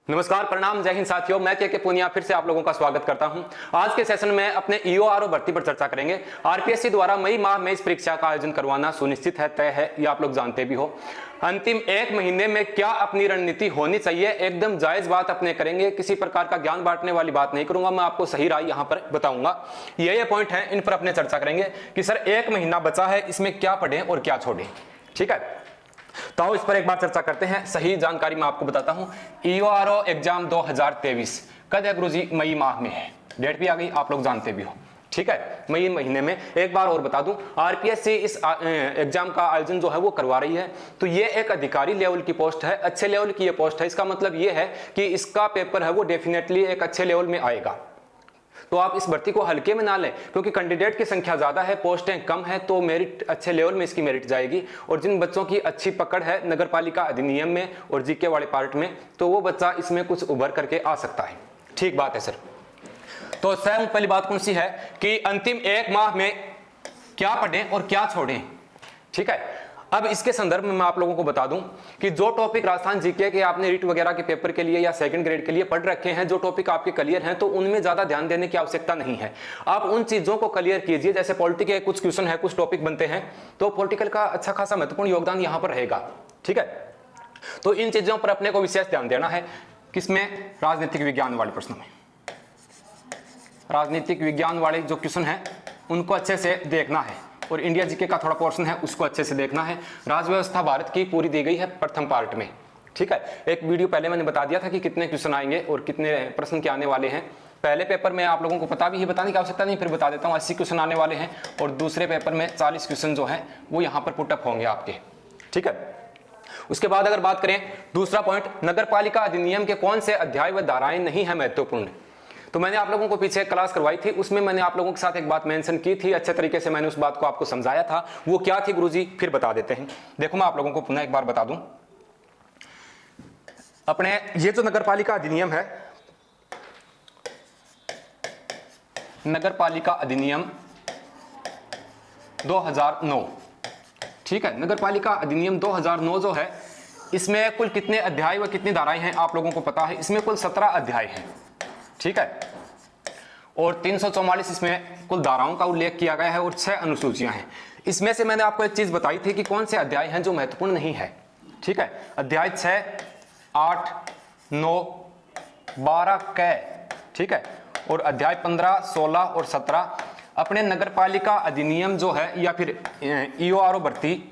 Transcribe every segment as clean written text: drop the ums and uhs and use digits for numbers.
नमस्कार, प्रणाम, जय हिंद साथियों। मैं के पूनिया फिर से आप लोगों का स्वागत करता हूं। आज के सेशन में अपने ईओआरओ भर्ती पर चर्चा करेंगे। आरपीएससी द्वारा मई माह में इस परीक्षा का आयोजन करवाना सुनिश्चित है, तय है, ये आप लोग जानते भी हो। अंतिम एक महीने में क्या अपनी रणनीति होनी चाहिए, एकदम जायज बात अपने करेंगे। किसी प्रकार का ज्ञान बांटने वाली बात नहीं करूंगा, मैं आपको सही राय यहां पर बताऊंगा। ये पॉइंट है, इन पर अपने चर्चा करेंगे कि सर एक महीना बचा है, इसमें क्या पढ़ें और क्या छोड़ें। ठीक है, तो इस पर एक बार चर्चा करते हैं। सही जानकारी मैं आपको बताता हूं। ईओआरओ एग्जाम 2023 कद है गुरुजी? मई माह में है। डेट भी आ गई, आप लोग जानते भी हो। ठीक है, मई महीने में। एक बार और बता दूं, आरपीएससी इस एग्जाम का आयोजन जो है वो करवा रही है। तो ये एक अधिकारी लेवल की पोस्ट है, अच्छे लेवल की ये पोस्ट है। इसका मतलब ये है कि इसका पेपर है वो डेफिनेटली एक अच्छे लेवल में आएगा। तो आप इस भर्ती को हल्के में ना लें, क्योंकि कैंडिडेट की संख्या ज्यादा है, पोस्टें कम है, तो मेरिट अच्छे लेवल में इसकी मेरिट जाएगी। और जिन बच्चों की अच्छी पकड़ है नगरपालिका अधिनियम में और जीके वाले पार्ट में, तो वो बच्चा इसमें कुछ उभर करके आ सकता है। ठीक बात है सर। तो स्वयं पहली बात कौन सी है कि अंतिम एक माह में क्या पढ़ें और क्या छोड़ें। ठीक है, अब इसके संदर्भ में मैं आप लोगों को बता दूं कि जो टॉपिक राजस्थान जीके के आपने रीट वगैरह के पेपर के लिए या सेकंड ग्रेड के लिए पढ़ रखे हैं, जो टॉपिक आपके क्लियर हैं, तो उनमें ज्यादा ध्यान देने की आवश्यकता नहीं है। आप उन चीजों को क्लियर कीजिए। जैसे पॉलिटिकल के कुछ क्वेश्चन है, कुछ टॉपिक बनते हैं, तो पॉलिटिकल का अच्छा खासा महत्वपूर्ण योगदान यहां पर रहेगा। ठीक है, तो इन चीजों पर अपने को विशेष ध्यान देना है। किसमें? राजनीतिक विज्ञान वाले प्रश्नों में। राजनीतिक विज्ञान वाले जो क्वेश्चन है उनको अच्छे से देखना है, और इंडिया जीके का थोड़ा पोर्शन है उसको अच्छे से देखना है। राज्य व्यवस्था भारत की पूरी दी गई है प्रथम पार्ट में। ठीक है, एक वीडियो पहले मैंने बता दिया था कि कितने क्वेश्चन आएंगे और कितने प्रश्न के आने वाले हैं। पहले पेपर में आप लोगों को पता भी है, बताने की आवश्यकता नहीं, फिर बता देता हूँ। 80 क्वेश्चन आने वाले हैं, और दूसरे पेपर में 40 क्वेश्चन जो है वो यहाँ पर पुटअप होंगे आपके। ठीक है, उसके बाद अगर बात करें दूसरा पॉइंट, नगरपालिका अधिनियम के कौन से अध्याय व धाराएं नहीं है महत्वपूर्ण। तो मैंने आप लोगों को पीछे क्लास करवाई थी, उसमें मैंने आप लोगों के साथ एक बात मेंशन की थी, अच्छे तरीके से मैंने उस बात को आपको समझाया था। वो क्या थी गुरुजी, फिर बता देते हैं। देखो, मैं आप लोगों को पुनः एक बार बता दूं। अपने ये जो नगरपालिका अधिनियम है, नगरपालिका अधिनियम 2009। ठीक है, नगरपालिका अधिनियम 2009 जो है, इसमें कुल कितने अध्याय व कितनी धाराएं हैं आप लोगों को पता है? इसमें कुल 17 अध्याय हैं। ठीक है, और 344 इसमें कुल धाराओं का उल्लेख किया गया है, और 6 अनुसूचियां हैं। इसमें से मैंने आपको एक चीज बताई थी कि कौन से अध्याय हैं जो महत्वपूर्ण नहीं है। ठीक है, अध्याय 6, 8, 9, 12 क। ठीक है, और अध्याय 15, 16 और 17 अपने नगरपालिका अधिनियम जो है या फिर ईओआरओ भर्ती,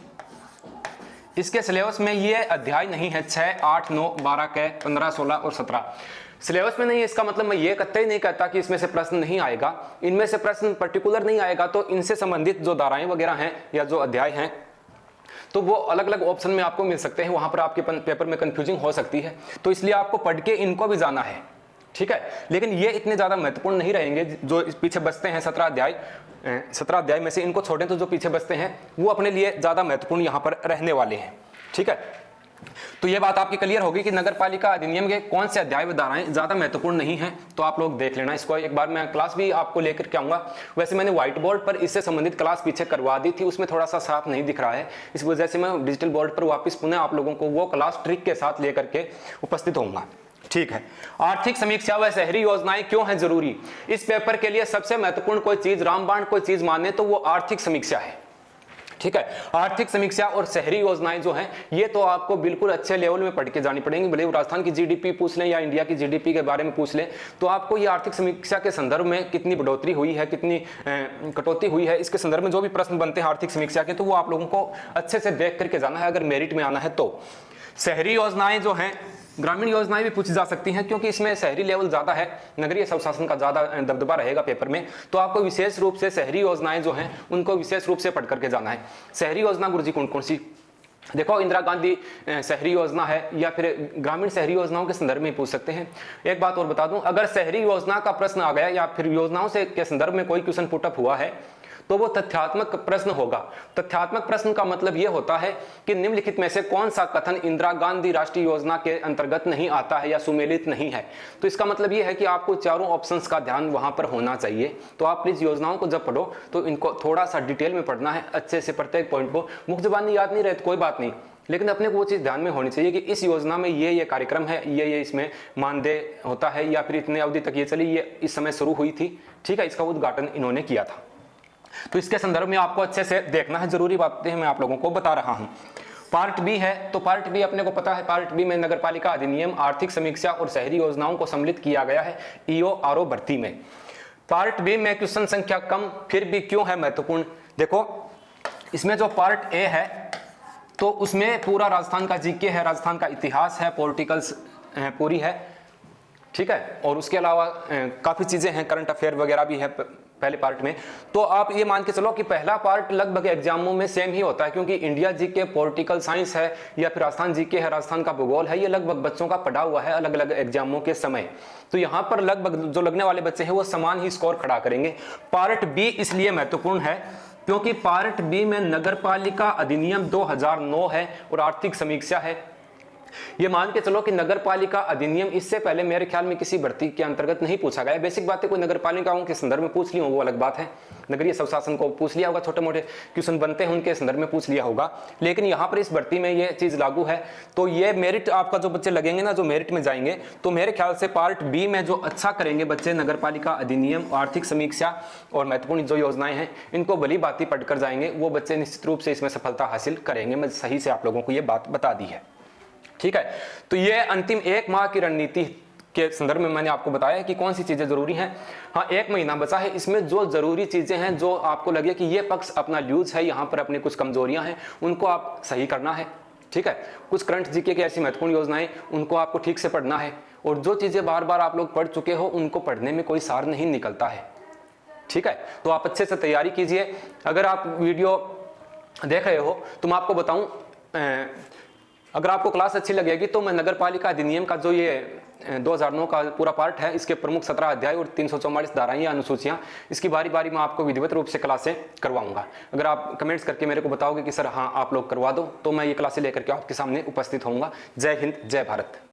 इसके सिलेबस में ये अध्याय नहीं है। 6, 8, 9, 12 क, 15, 16 और 17 सिलेबस में नहीं है। इसका मतलब मैं ये कतई नहीं कहता कि इसमें से प्रश्न नहीं आएगा। इनमें से प्रश्न पर्टिकुलर नहीं आएगा, तो इनसे संबंधित जो धाराएं वगैरह हैं या जो अध्याय हैं, तो वो अलग अलग ऑप्शन में आपको मिल सकते हैं। वहां पर आपके पेपर में कंफ्यूजिंग हो सकती है, तो इसलिए आपको पढ़ के इनको भी जाना है। ठीक है, लेकिन ये इतने ज्यादा महत्वपूर्ण नहीं रहेंगे। जो इस पीछे बचते हैं 17 अध्याय में से इनको छोड़ें तो जो पीछे बचते हैं वो अपने लिए ज्यादा महत्वपूर्ण यहाँ पर रहने वाले हैं। ठीक है, तो ये बात आपकी क्लियर होगी कि नगरपालिका अधिनियम के कौन से अध्याय व धाराएं ज्यादा महत्वपूर्ण नहीं है। तो आप लोग देख लेना इसको। एक बार मैं क्लास भी आपको लेकर के आऊंगा। वैसे मैंने व्हाइट बोर्ड पर इससे संबंधित क्लास पीछे करवा दी थी, उसमें थोड़ा सा साफ नहीं दिख रहा है, इस वजह से मैं डिजिटल बोर्ड पर वापस पुनः आप लोगों को वो क्लास ट्रिक के साथ लेकर के उपस्थित होऊंगा। ठीक है, आर्थिक समीक्षा व शहरी योजनाएं क्यों है जरूरी? इस पेपर के लिए सबसे महत्वपूर्ण कोई चीज, रामबाण कोई चीज माने तो वो आर्थिक समीक्षा है। ठीक है, आर्थिक समीक्षा और शहरी योजनाएं जो हैं, ये तो आपको बिल्कुल अच्छे लेवल में पढ़ के जानी पड़ेंगी। भले राजस्थान की जीडीपी पूछ लें या इंडिया की जीडीपी के बारे में पूछ लें, तो आपको ये आर्थिक समीक्षा के संदर्भ में कितनी बढ़ोतरी हुई है, कितनी कटौती हुई है, इसके संदर्भ में जो भी प्रश्न बनते हैं आर्थिक समीक्षा के, तो वो आप लोगों को अच्छे से देख करके जाना है अगर मेरिट में आना है तो। शहरी योजनाएं जो हैं, ग्रामीण योजनाएं भी पूछी जा सकती हैं, क्योंकि इसमें शहरी लेवल ज्यादा है, नगरीय स्वशासन का ज्यादा दबदबा रहेगा पेपर में, तो आपको विशेष रूप से शहरी योजनाएं जो हैं उनको विशेष रूप से पढ़ करके जाना है। शहरी योजना गुरुजी कौन कौन सी? देखो, इंदिरा गांधी शहरी योजना है, या फिर ग्रामीण शहरी योजनाओं के संदर्भ में पूछ सकते हैं। एक बात और बता दूं, अगर शहरी योजना का प्रश्न आ गया या फिर योजनाओं से के संदर्भ में कोई क्वेश्चन पुटअप हुआ है, तो वो तथ्यात्मक प्रश्न होगा। तथ्यात्मक प्रश्न का मतलब यह होता है कि निम्नलिखित में से कौन सा कथन इंदिरा गांधी राष्ट्रीय योजना के अंतर्गत नहीं आता है या सुमेलित नहीं है। तो इसका मतलब यह है कि आपको चारों ऑप्शंस का ध्यान वहां पर होना चाहिए। तो आप प्लीज योजनाओं को जब पढ़ो तो इनको थोड़ा सा डिटेल में पढ़ना है, अच्छे से प्रत्येक पॉइंट को। मुख्य जबानी याद नहीं रहे तो कोई बात नहीं, लेकिन अपने को वो चीज़ ध्यान में होनी चाहिए कि इस योजना में ये कार्यक्रम है, ये इसमें मानदेय होता है, या फिर इतने अवधि तक ये चली, ये इस समय शुरू हुई थी, ठीक है, इसका उद्घाटन इन्होंने किया था। तो इसके संदर्भ में आपको अच्छे से देखना है, जरूरी बातें मैं आप लोगों को बता रहा हूं। पार्ट बी है, तो पार्ट बी अपने को पता है, पार्ट बी में नगर पालिका अधिनियम, आर्थिक समीक्षा और शहरी योजनाओं को सम्मिलित किया गया है ईओ आरओ भर्ती में। पार्ट बी में क्वेश्चन संख्या कम, फिर भी क्यों है महत्वपूर्ण? देखो इसमें जो पार्ट ए है तो उसमें पूरा राजस्थान का जीके है, राजस्थान का इतिहास है, पॉलिटिकल्स पूरी है, ठीक है, और उसके अलावा काफ़ी चीज़ें हैं, करंट अफेयर वगैरह भी है पहले पार्ट में। तो आप ये मान के चलो कि पहला पार्ट लगभग एग्जामों में सेम ही होता है, क्योंकि इंडिया जीके पॉलिटिकल साइंस है या फिर राजस्थान जीके है, राजस्थान का भूगोल है, ये लगभग बच्चों का पढ़ा हुआ है अलग अलग एग्जामों के समय। तो यहाँ पर लगभग जो लगने वाले बच्चे हैं वो समान ही स्कोर खड़ा करेंगे। पार्ट बी इसलिए महत्वपूर्ण है क्योंकि पार्ट बी में नगर पालिका अधिनियम 2009 है और आर्थिक समीक्षा है। ये मान के चलो कि नगर पालिका अधिनियम इससे पहले मेरे ख्याल में किसी भर्ती के अंतर्गत नहीं पूछा गया। बेसिक बातें कोई नगर पालिकाओं के संदर्भ में पूछ ली हो वो अलग बात है, नगरीय स्वशासन को पूछ लिया होगा, छोटे मोटे क्वेश्चन बनते हैं उनके संदर्भ में पूछ लिया होगा, लेकिन यहाँ पर इस भर्ती में ये चीज लागू है। तो ये मेरिट आपका जो बच्चे लगेंगे ना, जो मेरिट में जाएंगे, तो मेरे ख्याल से पार्ट बी में जो अच्छा करेंगे बच्चे, नगर पालिका अधिनियम, आर्थिक समीक्षा और महत्वपूर्ण जो योजनाएं हैं, इनको भली बात ही पढ़कर जाएंगे, वो बच्चे निश्चित रूप से इसमें सफलता हासिल करेंगे। मैं सही से आप लोगों को ये बात बता दी है, ठीक है। तो ये अंतिम 1 माह की रणनीति के संदर्भ में मैंने आपको बताया कि कौन सी चीजें जरूरी हैं। हाँ, 1 महीना बचा है, इसमें जो जरूरी चीजें हैं, जो आपको लगे कि ये पक्ष अपना लूज है, यहाँ पर अपनी कुछ कमजोरियां हैं, उनको आप सही करना है, ठीक है। कुछ करंट जीके की ऐसी महत्वपूर्ण योजनाएं, उनको आपको ठीक से पढ़ना है, और जो चीजें बार बार आप लोग पढ़ चुके हो उनको पढ़ने में कोई सार नहीं निकलता है, ठीक है। तो आप अच्छे से तैयारी कीजिए। अगर आप वीडियो देख रहे हो तो मैं आपको बताऊं, अगर आपको क्लास अच्छी लगेगी तो मैं नगर पालिका अधिनियम का जो ये 2009 का पूरा पार्ट है, इसके प्रमुख 17 अध्याय और 344 धाराएं या अनुसूचियां, इसकी बारी बारी मैं आपको विधिवत रूप से क्लासें करवाऊंगा। अगर आप कमेंट्स करके मेरे को बताओगे कि सर हाँ आप लोग करवा दो, तो मैं ये क्लासें लेकर के आपके सामने उपस्थित होऊंगा। जय हिंद, जय भारत।